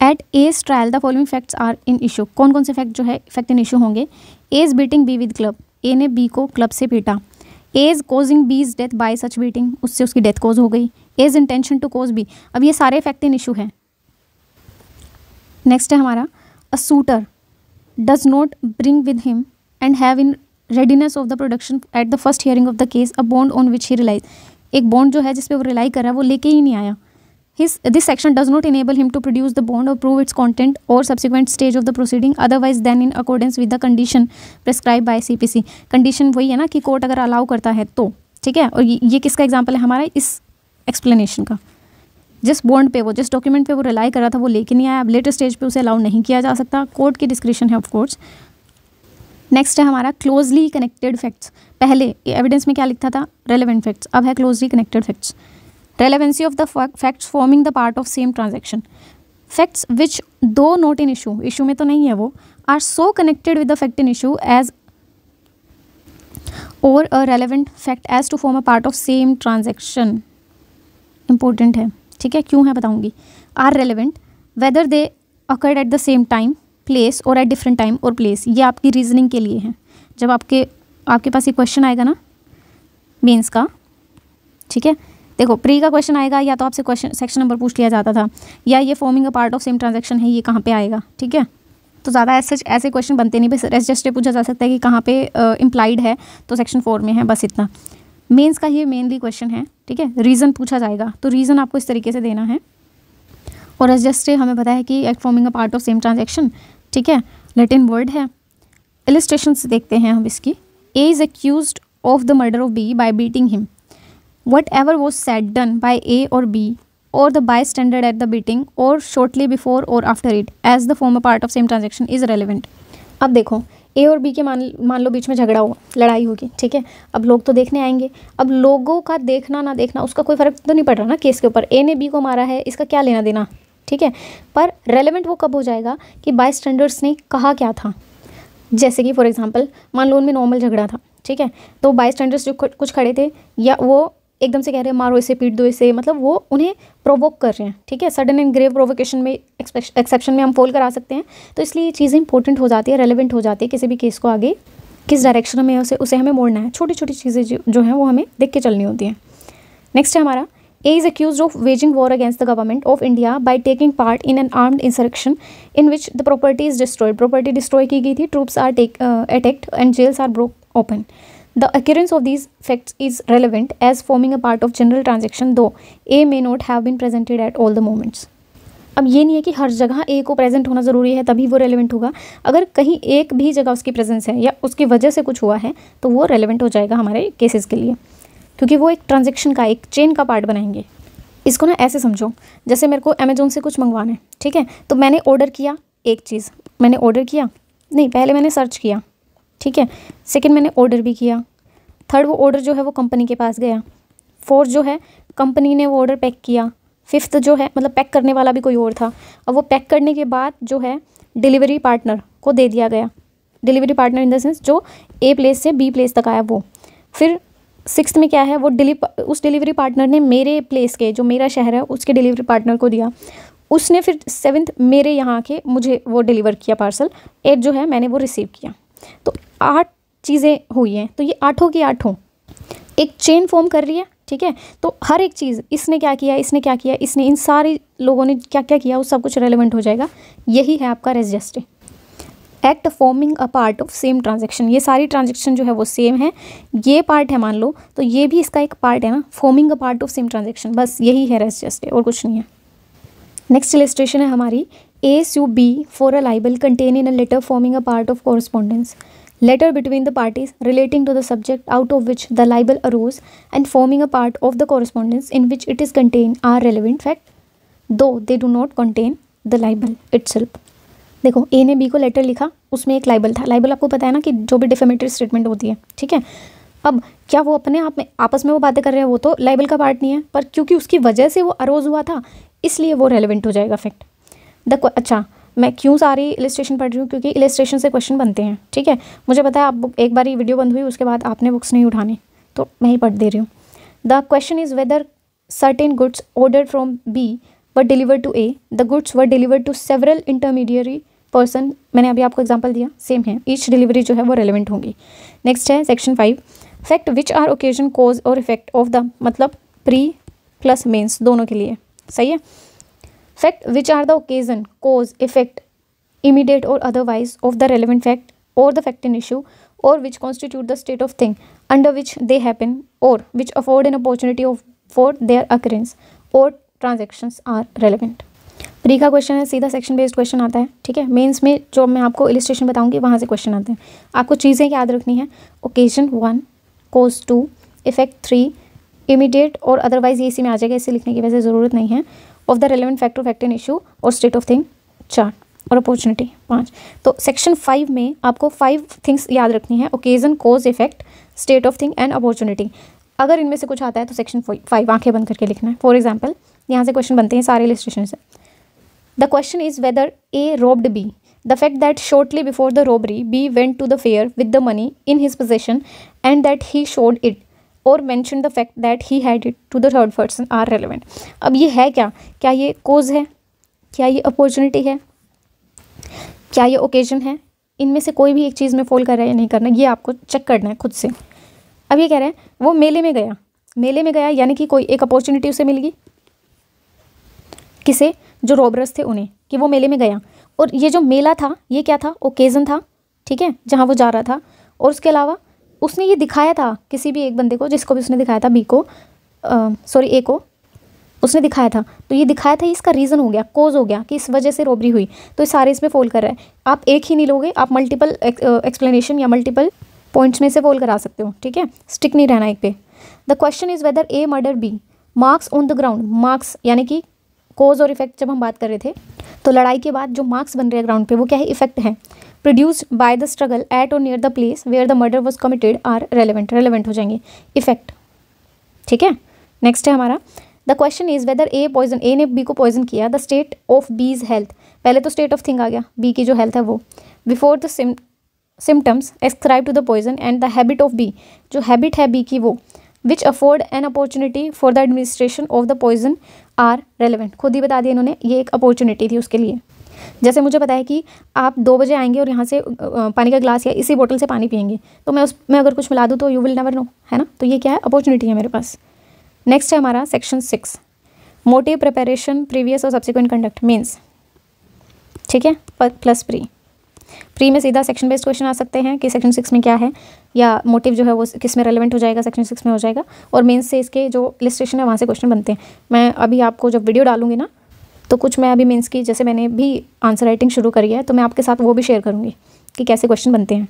At A's trial the following facts are in issue. कौन कौन से फैक्ट जो है फैक्ट इन इशू होंगे? A's beating B with club, A ने बी को क्लब से पीटा। A's causing B's death by such beating, उससे उसकी डेथ कोज हो गई। A's intention to cause B. अब ये सारे फैक्ट इन इशू हैं। नेक्स्ट है हमारा a suitor does not bring with him and have in readiness of the production at the first hearing of the case a bond on which he relies. एक bond जो है जिस पे वो rely कर रहा है वो लेके ही नहीं आया। This section does not enable him to produce the bond or prove its content or subsequent stage of the proceeding otherwise than in accordance with the condition prescribed by CPC। Condition वही है ना कि court अगर allow करता है तो, ठीक है। और ये किसका एग्जाम्पल है हमारा इस एक्सप्लेनेशन का? जिस बॉन्ड पे वो, जिस डॉक्यूमेंट पे वो रिलाई कर रहा था वो लेके नहीं आया, अब लेटर स्टेज पे उसे अलाउ नहीं किया जा सकता, कोर्ट की डिस्क्रिप्शन है ऑफ कोर्स। नेक्स्ट है हमारा क्लोजली कनेक्टेड फैक्ट्स। पहले एविडेंस में क्या लिखा था? रेलेवेंट फैक्ट्स, अब है closely connected facts. Relevancy of the facts forming the part of same transaction. Facts which though not in issue में तो नहीं है वो, are so connected with the fact in issue as or a relevant fact as to form a part of same transaction. Important है, ठीक है, क्यों है बताऊंगी। Are relevant whether they occurred at the same time, place or at different time or place। ये आपकी reasoning के लिए है। जब आपके पास ये क्वेश्चन आएगा ना मेंस का, ठीक है, देखो प्री का क्वेश्चन आएगा या तो आपसे क्वेश्चन सेक्शन नंबर पूछ लिया जाता था, या ये forming a part of same transaction है, ये कहाँ पे आएगा, ठीक है। तो ज़्यादा ऐसे क्वेश्चन बनते नहीं, बस रेजिस्टर पूछा जा सकता है कि कहाँ पे इम्प्लाइड है, तो सेक्शन 4 में है, बस इतना। मेंस का ये मेनली क्वेश्चन है, ठीक है। रीज़न पूछा जाएगा तो रीज़न आपको इस तरीके से देना है। और रेजिस्टर हमें पता है कि act forming a part of same transaction, ठीक है, लैटिन वर्ड है। इलस्ट्रेशंस देखते हैं हम इसकी। A is accused of the murder of B by beating him. Whatever was said, done by A or B or the bystander at the beating or shortly before or after it as the former part of same transaction is relevant। अब देखो A और B के मान लो बीच में झगड़ा हुआ, लड़ाई होगी, ठीक है। अब लोग तो देखने आएंगे। अब लोगों का देखना ना देखना उसका कोई फ़र्क तो नहीं पड़ रहा ना केस के ऊपर। A ने B को मारा है, इसका क्या लेना देना, ठीक है। पर रेलेवेंट वो कब हो जाएगा कि बायस्टैंडर्स ने कहा क्या था। जैसे कि फॉर एग्जाम्पल मान लो उनमें नॉर्मल झगड़ा था, ठीक है, तो बायस्टैंडर्स जो कुछ खड़े थे या वो एकदम से कह रहे हैं मारो इसे, पीट दो इसे, मतलब वो उन्हें प्रोवोक कर रहे हैं, ठीक है। सडन एंड ग्रेव प्रोवोकेशन में एक्सेप्शन में हम फॉल करा सकते हैं। तो इसलिए ये चीज़ें इंपॉर्टेंट हो जाती है, रेलेवेंट हो जाती है किसी भी केस को आगे किस डायरेक्शन में उसे हमें मोड़ना है। छोटी छोटी चीज़ें जो हैं वो हमें देख के चलनी होती हैं। नेक्स्ट है हमारा A is accuse of waging war against the government of India by taking part in an armed insurrection in which the property is destroyed. Property destroy की गई थी, troops are attacked and jails are broke open. The occurrence of these facts is relevant as forming a part of general transaction, though A may not have been presented at all the moments। अब ये नहीं है कि हर जगह A को present होना ज़रूरी है तभी वो रेलेवेंट होगा। अगर कहीं एक भी जगह उसकी प्रेजेंस है या उसकी वजह से कुछ हुआ है तो वो रेलेवेंट हो जाएगा हमारे केसेस के लिए, क्योंकि वो एक ट्रांजेक्शन का, एक चेन का पार्ट बनाएंगे। इसको ना ऐसे समझो, जैसे मेरे को अमेजोन से कुछ मंगवाना है, ठीक है, तो मैंने ऑर्डर किया एक चीज़, मैंने ऑर्डर किया नहीं, पहले मैंने सर्च किया, ठीक है, सेकंड मैंने ऑर्डर भी किया, थर्ड वो ऑर्डर जो है वो कंपनी के पास गया, फोर्थ जो है कंपनी ने वो ऑर्डर पैक किया, फिफ्थ जो है मतलब पैक करने वाला भी कोई और था, अब वो पैक करने के बाद जो है डिलीवरी पार्टनर को दे दिया गया। Delivery partner in the sense जो ए प्लेस से बी प्लेस तक आया वो। फिर सिक्स्थ में क्या है, वो उस डिलीवरी पार्टनर ने मेरे प्लेस के, जो मेरा शहर है उसके डिलीवरी पार्टनर को दिया, उसने फिर सेवन्थ मेरे यहाँ आके मुझे वो डिलीवर किया पार्सल, 8 जो है मैंने वो रिसीव किया। तो 8 चीज़ें हुई हैं, तो ये 8 की 8 एक चेन फॉर्म कर रही है, ठीक है। तो हर एक चीज़, इसने क्या किया, इसने क्या किया, इसने, इन सारे लोगों ने क्या क्या किया, वो सब कुछ रेलेवेंट हो जाएगा। यही है आपका res gestae। Act forming a part of same transaction, ये सारी ट्रांजेक्शन जो है वो सेम है, ये पार्ट है मान लो, तो ये भी इसका एक पार्ट है ना, forming a part of same transaction, बस यही है res gestae और कुछ नहीं है। नेक्स्ट इलस्ट्रेशन है हमारी A sue B for a libel contained in a letter forming a part of correspondence, letter between the parties relating to the subject out of which the libel arose and forming a part of the correspondence in which it is contained are relevant fact, though they do not contain the libel itself। देखो A ने B को letter लिखा, उसमें एक liable था। Liable आपको पता है ना कि जो भी डिफेमेटरी स्टेटमेंट होती है, ठीक है। अब क्या वो अपने आप में आपस में वो बातें कर रहे हैं, वो तो लाइबल का पार्ट नहीं है, पर क्योंकि उसकी वजह से वो अरोज हुआ था इसलिए वो रेलेवेंट हो जाएगा फैक्ट। अच्छा, मैं क्यों सारी इलस्ट्रेशन पढ़ रही हूँ, क्योंकि इलस्ट्रेशन से क्वेश्चन बनते हैं, ठीक है। मुझे पता है आप एक बार वीडियो बंद हुई उसके बाद आपने बुक्स नहीं उठानी, तो मैं ही पढ़ दे रही हूँ। The question is whether certain goods ordered from B were delivered to A, the goods were delivered to several intermediary person, मैंने अभी आपको एग्जांपल दिया, सेम है, ईच डिलीवरी जो है वो रेलिवेंट होंगी। नेक्स्ट है section 5, fact which are occasion cause or effect of the, मतलब प्री प्लस मेंस दोनों के लिए, सही है। Fact which are the occasion cause effect immediate or otherwise of the relevant fact or the fact in issue or which constitute the state of thing under which they happen or which afford an opportunity of for their occurrence or transactions are relevant. Pre का question है, सीधा section based question आता है, ठीक है। Mains में जो मैं आपको इलिस्ट्रेशन बताऊंगी वहाँ से क्वेश्चन आते हैं। आपको चीज़ें याद रखनी है, occasion 1, cause 2, effect 3, immediate or otherwise, ये इसी में आ जाएगा, इसे लिखने की वैसे ज़रूरत नहीं है, ऑफ द रेलिवेंट फैक्ट और फैक्ट इन इशू और स्टेट ऑफ थिंग 4 और अपॉर्चुनिटी 5। तो सेक्शन 5 में आपको 5 थिंग्स याद रखनी है, occasion, cause, effect, state of thing and opportunity. अगर इनमें से कुछ आता है तो सेक्शन 5 आंखें बंद करके लिखना है। फॉर एग्जाम्पल यहाँ से क्वेश्चन बनते हैं सारे इलिस्ट्रेशन से। The question is whether A robbed B, the fact that shortly before the robbery B went to the fair with the money in his possession and that he showed it or mention the fact that he had it to the third person are relevant. अब ये है क्या, क्या ये कोज है, क्या ये opportunity है, क्या ये ओकेजन है? इनमें से कोई भी एक चीज़ में फॉल कर रहा है या नहीं करना, ये आपको चेक करना है खुद से। अब ये कह रहे हैं वो मेले में गया, मेले में गया यानी कि कोई एक अपॉर्चुनिटी उसे मिल गई, किसे, जो रॉबरर्स थे उन्हें, कि वो मेले में गया। और ये जो मेला था ये क्या था, ओकेजन था, ठीक है, जहाँ वो जा रहा था। और उसके अलावा उसने ये दिखाया था किसी भी एक बंदे को, जिसको भी उसने दिखाया था, बी को, ए को उसने दिखाया था, तो ये दिखाया था, इसका रीज़न हो गया, कोज हो गया कि इस वजह से रॉबरी हुई। तो ये सारे इसमें फॉल कर रहा है। आप एक ही नहीं लोगे, आप मल्टीपल एक्सप्लेनेशन या मल्टीपल पॉइंट्स में से फॉल करा सकते हो, ठीक है, स्टिक नहीं रहना एक पे। The question is whether A murder B, marks on the ground, marks यानी कि कोज और इफेक्ट जब हम बात कर रहे थे, तो लड़ाई के बाद जो मार्क्स बन रहे हैं ग्राउंड पे वो क्या है, इफेक्ट है। Produced by the struggle at or near the place where the murder was committed are relevant, relevant हो जाएंगे इफेक्ट, ठीक है। नेक्स्ट है हमारा, the question is whether A poison, A ने बी को पॉइजन किया, the state of B's health, पहले तो स्टेट ऑफ थिंग आ गया, बी की जो हेल्थ है वो, before the symptoms ascribe to the poison and the habit of B, जो हैबिट है बी की वो, which afford an opportunity for the administration of the poison are relevant. खुद ही बता दिया इन्होंने, ये एक अपॉर्चुनिटी थी उसके लिए। जैसे मुझे पता है कि आप 2 बजे आएंगे और यहाँ से पानी का ग्लास या इसी बोतल से पानी पियेंगे, तो मैं उसमें अगर कुछ मिला दूँ तो यू विल नेवर नो, है ना। तो ये क्या है, अपॉर्चुनिटी है मेरे पास। नेक्स्ट है हमारा सेक्शन 6, मोटिव, प्रिपरेशन, प्रीवियस और सब्सिक्वेंट कंडक्ट मीन्स, ठीक है, प्लस प्री में सीधा सेक्शन बेस्ड क्वेश्चन आ सकते हैं कि सेक्शन 6 में क्या है, या मोटिव जो है वो किस में रेलिवेंट हो जाएगा, सेक्शन 6 में हो जाएगा। और मेंस से इसके जो इलिस्ट्रेशन है वहाँ से क्वेश्चन बनते हैं। मैं अभी आपको जब वीडियो डालूंगी ना, तो कुछ मैं अभी मेंस की, जैसे मैंने भी आंसर राइटिंग शुरू करी है, तो मैं आपके साथ वो भी शेयर करूँगी कि कैसे क्वेश्चन बनते हैं।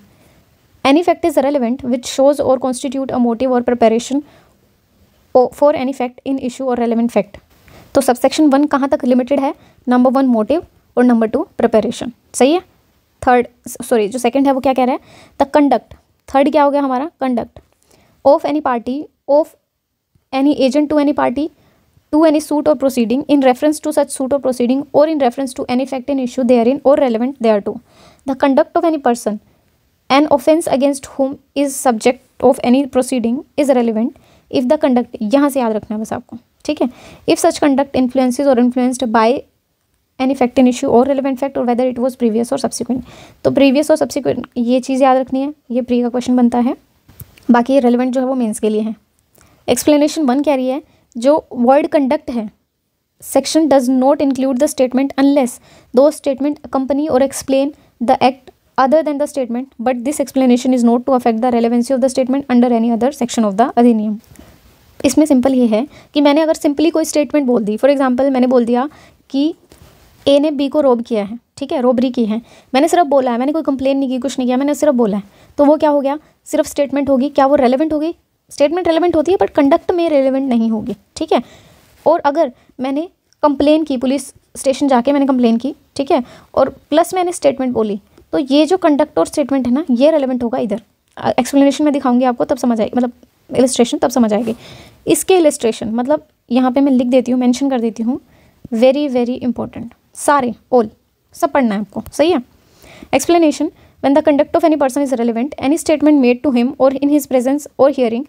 Any fact is relevant which shows और कॉन्स्टिट्यूट अ मोटिव और preparation for any fact in issue और रेलिवेंट फैक्ट। तो सबसेक्शन 1 कहाँ तक लिमिटेड है, नंबर 1 मोटिव और नंबर 2 प्रिपरेशन, सही है। जो सेकंड है वो क्या कह रहा है, द कंडक्ट, थर्ड क्या हो गया हमारा, conduct of any party, of any agent to any party, to any suit or proceeding, in reference to such suit or proceeding, or in reference to any fact in issue therein or relevant thereto. The conduct of any person, an offence against whom is subject of any proceeding is relevant if the conduct, यहाँ से याद रखना है बस आपको, ठीक है। If such conduct influences और influenced by any fact in issue और रेलिवेंट फैक्ट और वेदर इट वाज प्रीवियस और सब्सिक्वेंट। तो प्रीवियस और सब्सिक्वेंट ये चीज़ याद रखनी है, ये प्री का क्वेश्चन बनता है। बाकी रेलिवेंट जो है वो मेंस के लिए है। एक्सप्लेनेशन 1 कह रही है, जो वर्ड कंडक्ट है, section does not include the statement unless दो स्टेटमेंट कंपनी और explain the act other than the statement, but this explanation is not to affect the relevancy of the statement under any other section of the अधिनियम। इसमें simple ये है कि मैंने अगर simply कोई स्टेटमेंट बोल दी, फॉर एग्जांपल मैंने बोल दिया कि ए ने बी को रोब किया है, ठीक है, रोबरी की है, मैंने सिर्फ बोला है, मैंने कोई कंप्लेन नहीं की, कुछ नहीं किया, मैंने सिर्फ बोला है, तो वो क्या हो गया, सिर्फ स्टेटमेंट होगी। क्या वो रेलिवेंट होगी, स्टेटमेंट रेलिवेंट होती है बट कंडक्ट में रेलिवेंट नहीं होगी, ठीक है। और अगर मैंने कंप्लेन की, पुलिस स्टेशन जाके मैंने कंप्लेन की, ठीक है, और प्लस मैंने स्टेटमेंट बोली, तो ये जो कंडक्ट और स्टेटमेंट है ना, ये रेलेवेंट होगा इधर। एक्सप्लेनेशन में दिखाऊंगी आपको, तब समझ आएगी, मतलब इलिस्ट्रेशन तब समझ आएगी। इसके इलिस्ट्रेशन मतलब यहाँ पे मैं लिख देती हूँ, मेंशन कर देती हूँ, वेरी वेरी इंपॉर्टेंट, सारे ऑल सब पढ़ना है आपको, सही है। Explanation, when the conduct of any person is relevant, any statement made to him और इन हिज प्रेजेंस और हियरिंग,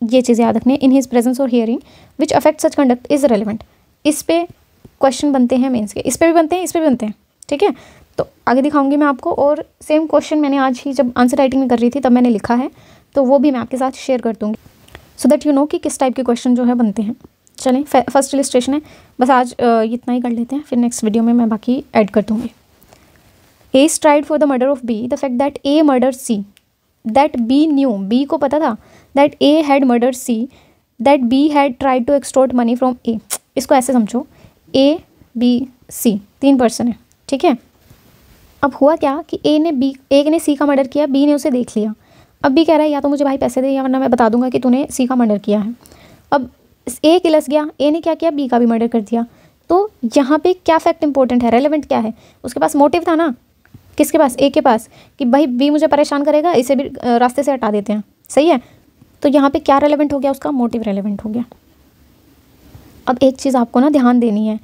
ये चीज़ याद रखनी है, इन हिज प्रेजेंस और hearing which affect such conduct is relevant. इस पे क्वेश्चन बनते हैं मेंस के, इस पे भी बनते हैं, इस पे भी बनते हैं, ठीक है। तो आगे दिखाऊंगी मैं आपको, और सेम क्वेश्चन मैंने आज ही जब आंसर राइटिंग में कर रही थी तब मैंने लिखा है, तो वो भी मैं आपके साथ शेयर कर दूँगी, सो दैट यू नो कि किस टाइप के क्वेश्चन जो है बनते हैं। चलें, फर्स्ट इलस्ट्रेशन है, बस आज इतना ही कर लेते हैं, फिर नेक्स्ट वीडियो में मैं बाकी ऐड कर दूँगी। A tried for the murder of B, the fact that A murdered C, that B knew, B को पता था that A had murdered C, that B had tried to extort money from A। इसको ऐसे समझो, A B C 3 person है, ठीक है। अब हुआ क्या कि A ने C का मर्डर किया, B ने उसे देख लिया। अब B कह रहा है या तो मुझे भाई पैसे दे या वरना मैं बता दूंगा कि तूने C का मर्डर किया है। अब A किलस गया, A ने क्या किया, B का भी मर्डर कर दिया। तो यहाँ पे क्या फैक्ट इंपॉर्टेंट है, रेलेवेंट क्या है, उसके पास मोटिव था ना, किसके पास, ए के पास, कि भाई बी मुझे परेशान करेगा, इसे भी रास्ते से हटा देते हैं, सही है। तो यहाँ पे क्या रेलेवेंट हो गया, उसका मोटिव रेलेवेंट हो गया। अब एक चीज़ आपको ना ध्यान देनी है,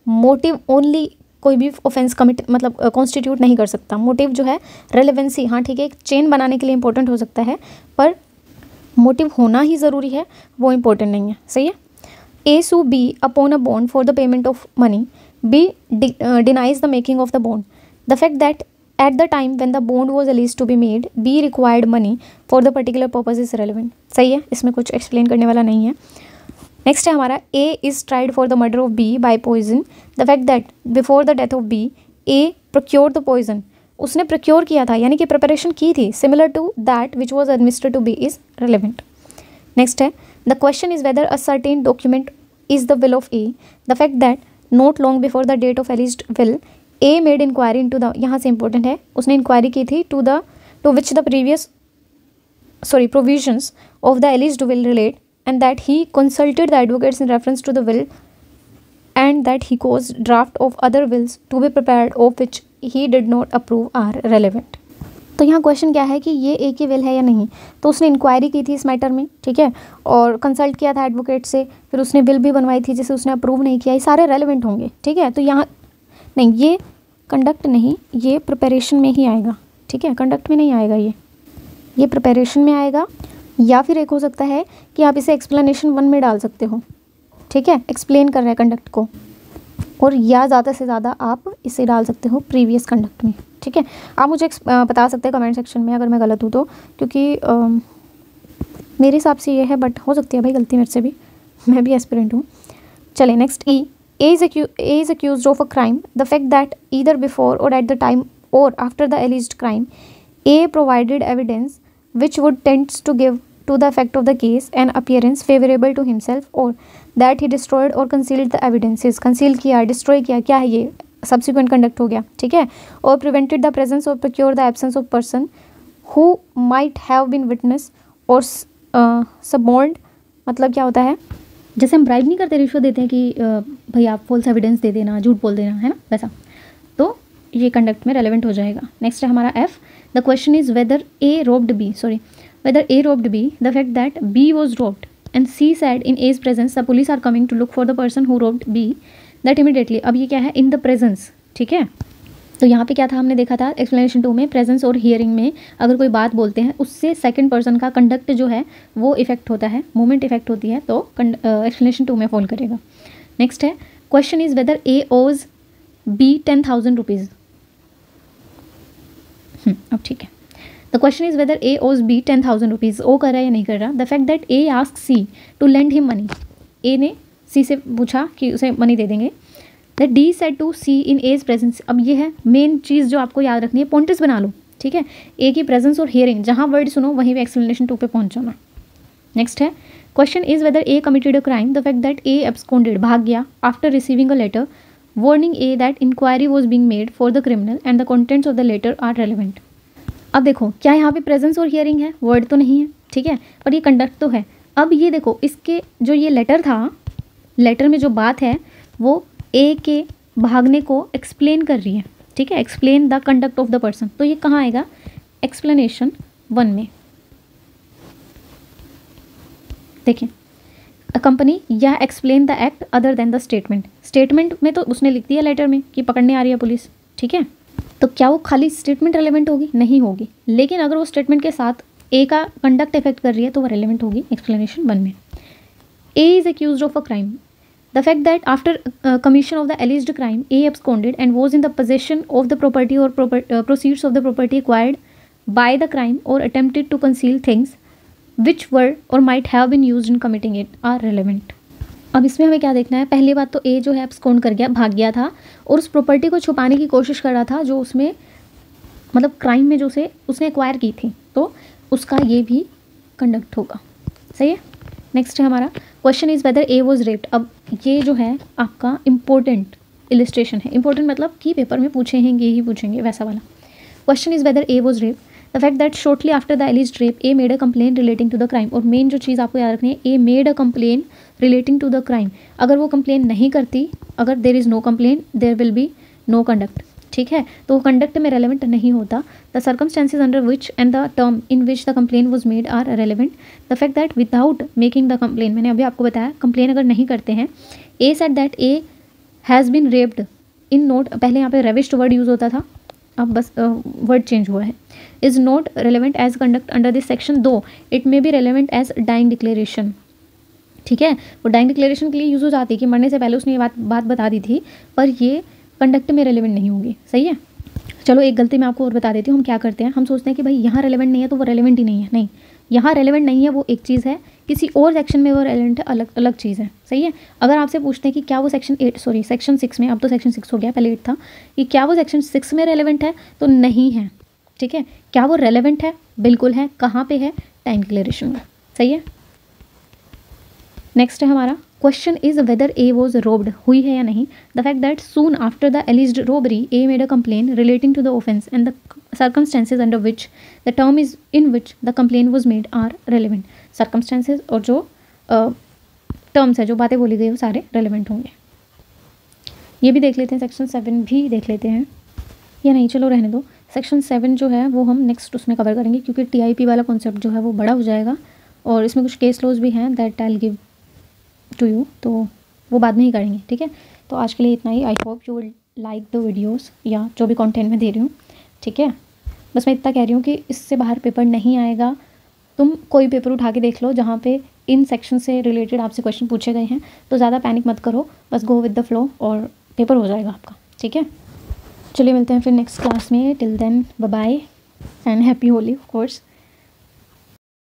मोटिव ओनली कोई भी ऑफेंस कमिट मतलब कॉन्स्टिट्यूट नहीं कर सकता। मोटिव जो है रेलेवेंसी, हाँ ठीक है, एक चेन बनाने के लिए इंपॉर्टेंट हो सकता है, पर मोटिव होना ही ज़रूरी है वो इंपॉर्टेंट नहीं है, सही है। A sue B upon a bond for the payment of money, B denies the making of the bond, the fact that at the time when the bond was released to be made, B required money for the particular purpose is relevant। सही है, इसमें कुछ explain करने वाला नहीं है। Next है हमारा, A is tried for the murder of B by poison, the fact that before the death of B, A procured the poison। उसने procure किया था, यानी कि preparation की थी, similar to that which was administered to B is relevant। Next है, the question is whether a certain document is the will of A, the fact that not long before the date of alleged will, A made inquiry into the, यहाँ से important है, उसने inquiry की थी to which the provisions of the alleged will relate, and that he consulted the advocates in reference to the will, and that he caused draft of other wills to be prepared of which he did not approve are relevant। तो यहाँ question क्या है कि ये ए की will है या नहीं, तो उसने इंक्वायरी की थी इस मैटर में, ठीक है, और कंसल्ट किया था एडवोकेट से, फिर उसने विल भी बनवाई थी जिसे उसने अप्रूव नहीं किया, ये सारे रेलिवेंट होंगे, ठीक है। तो यहाँ नहीं, ये कंडक्ट नहीं, ये प्रिपरेशन में ही आएगा, ठीक है, कंडक्ट में नहीं आएगा, ये प्रिपरेशन में आएगा, या फिर एक हो सकता है कि आप इसे एक्सप्लेनेशन 1 में डाल सकते हो, ठीक है, एक्सप्लेन कर रहे हैं कंडक्ट को, और या ज़्यादा से ज़्यादा आप इसे डाल सकते हो प्रीवियस कंडक्ट में, ठीक है। आप मुझे बता सकते हैं कमेंट सेक्शन में अगर मैं गलत हूँ तो, क्योंकि मेरे हिसाब से ये है, बट हो सकती है भाई गलती मेरे से भी, मैं भी एस्पिरेंट हूँ। चले next, E A is accused of a crime, the fact that either before or at the time or after the alleged crime, A provided evidence which would tend to give to the effect of the case an appearance favorable to himself, or that he destroyed or concealed the evidences, conceal किया, destroy किया, क्या है ये, subsequent conduct हो गया, ठीक है, or prevented the presence or procure the absence of person who might have been witness or suborned। मतलब क्या होता है, जैसे हम ब्राइब नहीं करते, रिश्वत देते हैं कि भाई आप फॉल्स एविडेंस दे देना, झूठ बोल देना, है ना, वैसा, तो ये कंडक्ट में रेलेवेंट हो जाएगा। नेक्स्ट है हमारा F, the question is whether A robbed B, the fact that B was robbed and C said in as presence the police are coming to look for the person who robbed B, that immediately. अब ये क्या है, in the presence, ठीक है। तो यहाँ पे क्या था, हमने देखा था एक्सप्लेनेशन 2 में, प्रेजेंस और हियरिंग में अगर कोई बात बोलते हैं उससे सेकंड पर्सन का कंडक्ट जो है वो इफेक्ट होता है, मूवमेंट इफेक्ट होती है, तो एक्सप्लेनेशन 2 में फॉल करेगा। नेक्स्ट है, क्वेश्चन इज वेदर ए ओज बी 10,000 रुपीज़। अब ठीक है, द क्वेश्चन इज वेदर ए ओज बी 10,000 रुपीज़, ओ कर रहा है या नहीं कर रहा। The fact that A ask C to lend him money, A ने सी से पूछा कि उसे मनी दे देंगे। That D said to C in as presence, अब ये है मेन चीज़ जो आपको याद रखनी है, पॉइंट्स बना लो, ठीक है। ए की प्रेजेंस और हियरिंग, जहाँ वर्ड सुनो वहीं पे एक्सप्लेनेशन 2 पे पहुँच जाना। नेक्स्ट है, question is whether A committed a crime, the fact that A absconded, भाग गया, after receiving a letter warning A that inquiry was being made for the criminal and the contents of the letter are relevant. अब देखो क्या यहाँ पे presence और hearing है, word तो नहीं है, ठीक है, पर ये कंडक्ट तो है। अब ये देखो, इसके जो ये लेटर था, लेटर में जो बात है वो ए के भागने को एक्सप्लेन कर रही है, ठीक है, explain the conduct of the person, तो ये कहाँ आएगा, एक्सप्लेनेशन 1 में। देखिए, कंपनी या explain the act other than the statement, statement में तो उसने लिख दिया लेटर में कि पकड़ने आ रही है पुलिस, ठीक है, तो क्या वो खाली स्टेटमेंट रेलेवेंट होगी, नहीं होगी, लेकिन अगर वो स्टेटमेंट के साथ ए का कंडक्ट इफेक्ट कर रही है तो वो रेलेवेंट होगी एक्सप्लेनेशन 1 में। A is accused of a crime, The fact that after commission of the alleged crime, A absconded and was in the possession of the property or proceeds of the property acquired by the crime or attempted to conceal things which were or might have been used in committing it are relevant. अब इसमें हमें क्या देखना है, पहली बात तो ए जो है abscond कर गया, भाग गया था और उस प्रॉपर्टी को छुपाने की कोशिश कर रहा था जो उसमें मतलब क्राइम में जो से उसने एक्वायर की थी, तो उसका ये भी कंडक्ट होगा. सही है. नेक्स्ट है हमारा question is whether A was raped. अब ये जो है आपका इंपॉर्टेंट इलिस्ट्रेशन है. इंपॉर्टेंट मतलब कि पेपर में पूछेंगे ही पूछेंगे वैसा वाला. Question is whether A was raped. The fact that shortly after the alleged rape A made a complaint relating to the crime. और मेन जो चीज़ आपको याद रखनी है, A made a complaint relating to the crime. अगर वो complaint नहीं करती, अगर there is no complaint, there will be no conduct. ठीक है, तो कंडक्ट में रेलेवेंट नहीं होता. The circumstances under which and the term in which the complaint was made are relevant. The fact that without making the complaint, मैंने अभी आपको बताया कंप्लेन अगर नहीं करते हैं. A said that A has been raped in note, पहले यहाँ पे रेविश्ड वर्ड यूज़ होता था, अब बस वर्ड चेंज हुआ है. Is not relevant as conduct under this section, though it may be relevant as dying declaration. ठीक है, वो डाइंग डिक्लेरेशन के लिए यूज़ हो जाती है कि मरने से पहले उसने ये बात बता दी थी, पर ये कंडक्ट में रेलेवेंट नहीं होगी. सही है. चलो एक गलती मैं आपको और बता देती हूँ. हम क्या करते हैं, हम सोचते हैं कि भाई यहाँ रेलेवेंट नहीं है तो वो रेलेवेंट ही नहीं है. नहीं, यहाँ रेलेवेंट नहीं है वो एक चीज़ है, किसी और सेक्शन में वो रेलेवेंट है, अलग अलग चीज़ है. सही है. अगर आपसे पूछते हैं कि क्या वो सेक्शन 6 में, अब तो सेक्शन 6 हो गया, पहले 8 था, कि क्या वो सेक्शन 6 में रेलेवेंट है, तो नहीं है. ठीक है. क्या वो रेलेवेंट है? बिल्कुल है. कहाँ पे है? टाइम डिक्लेरेशन में. सही है. नेक्स्ट है हमारा question is whether A was robbed, हुई है या नहीं. The fact that soon after the alleged robbery A made a complaint relating to the offence and the circumstances under which the term is in which the complaint was made are relevant. Circumstances और जो terms है, जो बातें बोली गई वो सारे relevant होंगे. ये भी देख लेते हैं, सेक्शन 7 भी देख लेते हैं या नहीं, चलो रहने दो. सेक्शन 7 जो है वो हम नेक्स्ट उसमें कवर करेंगे, क्योंकि TIP वाला कॉन्सेप्ट जो है वो बड़ा हो जाएगा और इसमें कुछ केस लॉज भी हैं that I will give to you, तो वो बाद में ही करेंगे. ठीक है. तो आज के लिए इतना ही. I hope you will like the videos या जो भी कंटेंट मैं दे रही हूँ. ठीक है. बस मैं इतना कह रही हूँ कि इससे बाहर पेपर नहीं आएगा. तुम कोई पेपर उठा के देख लो जहाँ पे इन सेक्शन से रिलेटेड आपसे क्वेश्चन पूछे गए हैं, तो ज़्यादा पैनिक मत करो, बस गो विद द फ्लो और पेपर हो जाएगा आपका. ठीक है. चलिए मिलते हैं फिर नेक्स्ट क्लास में. Till then bye bye and happy Holi of course.